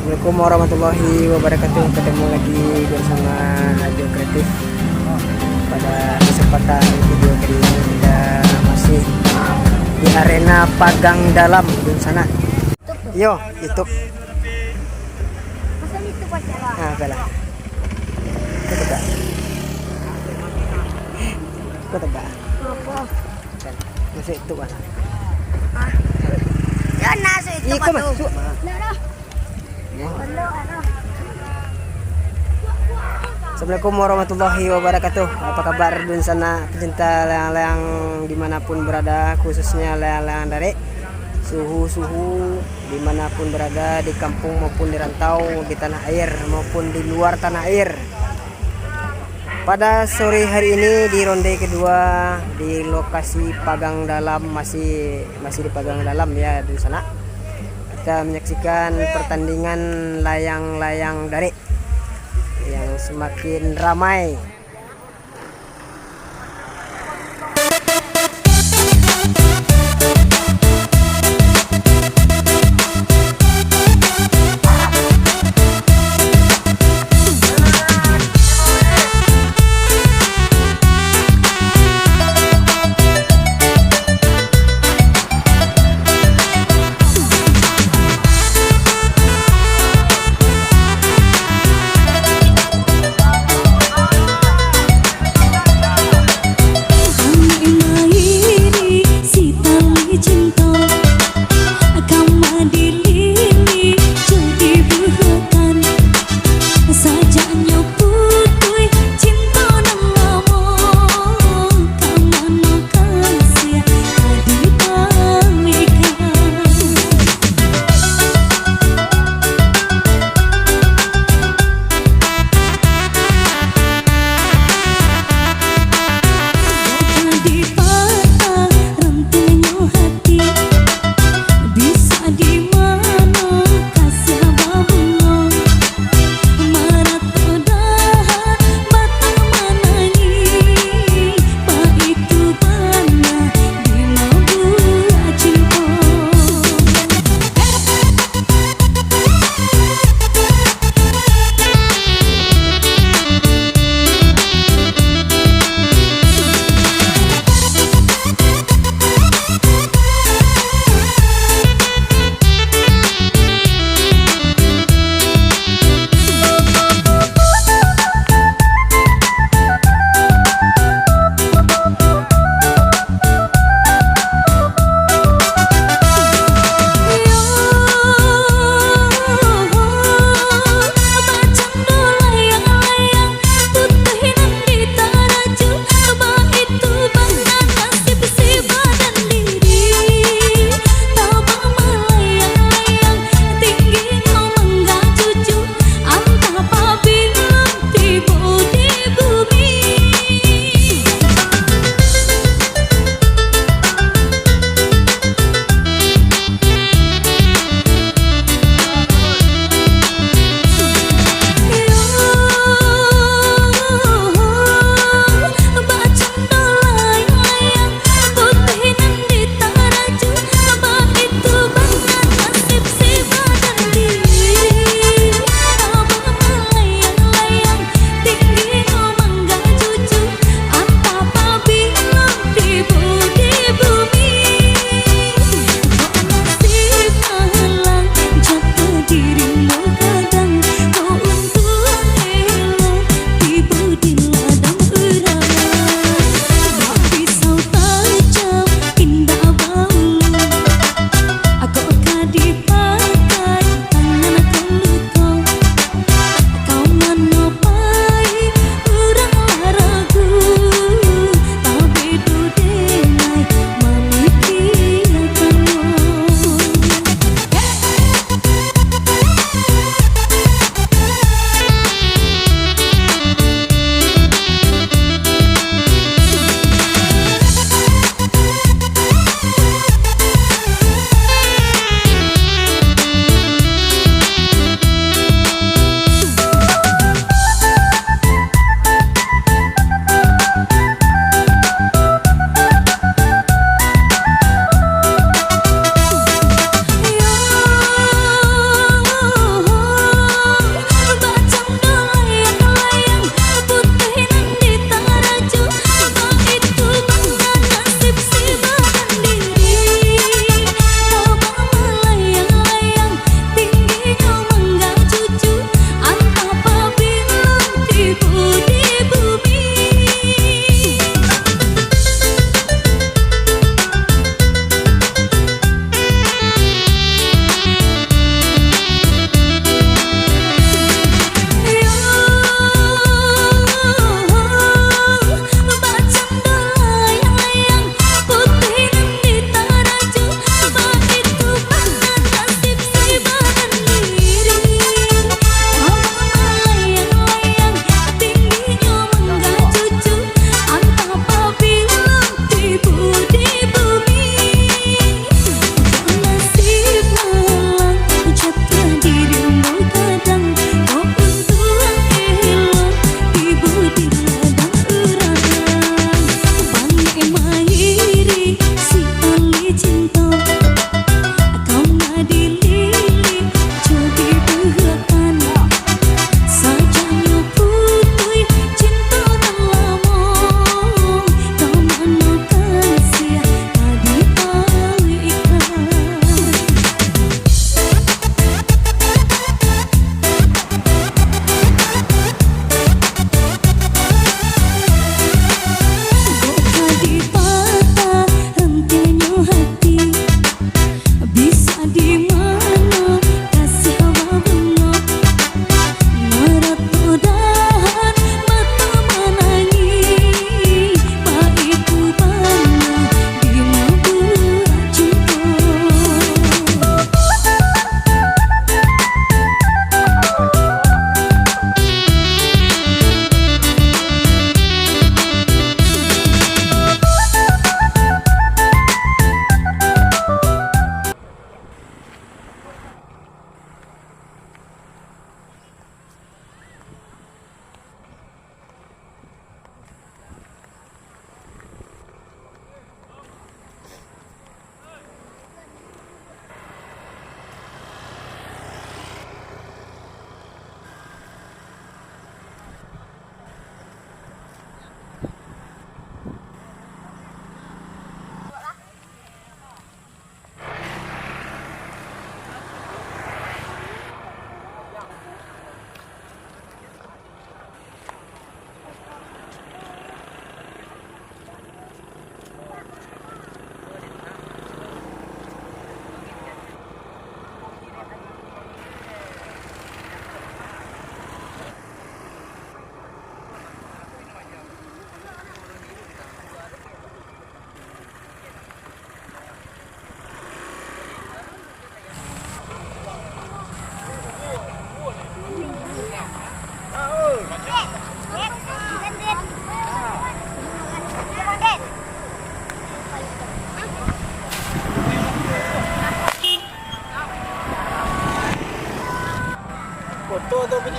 Assalamualaikum warahmatullahi wabarakatuh. Ketemu lagi bersama Ajo Kreatif. Pada kesempatan video kali ini kita masih di arena Pagang Dalam di sana. Yo, YouTube. Masa itu pacaran? Nah, kalah. Kita tebak. Apa? Masih itu mana? Ya nasi itu Ika masuk. Dah. Ano? Assalamualaikum warahmatullahi wabarakatuh. Apa kabar dun sana pecinta layang-layang dimanapun berada, khususnya layang-layang dari suhu dimanapun berada, di kampung maupun di rantau, di tanah air maupun di luar tanah air. Pada sore hari ini di ronde kedua di lokasi Pagang Dalam, masih di Pagang Dalam ya di sana. Kita menyaksikan pertandingan layang-layang dari yang semakin ramai.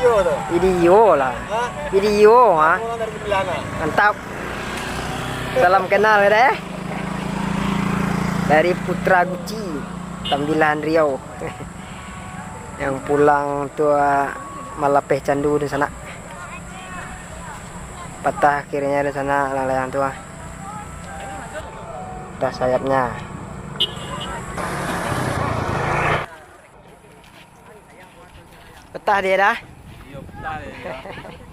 video tuh. Video lah. Hah? Video ha. Orang dari Belanda. Mantap. Salam kenal ya deh. Dari Putra Guci, Tambilan Riau. Yang pulang tua Malapeh Candu di sana. Patah kirinya di sana layang tua. Dah sayapnya. Petah dia dah. Iya, betul ya.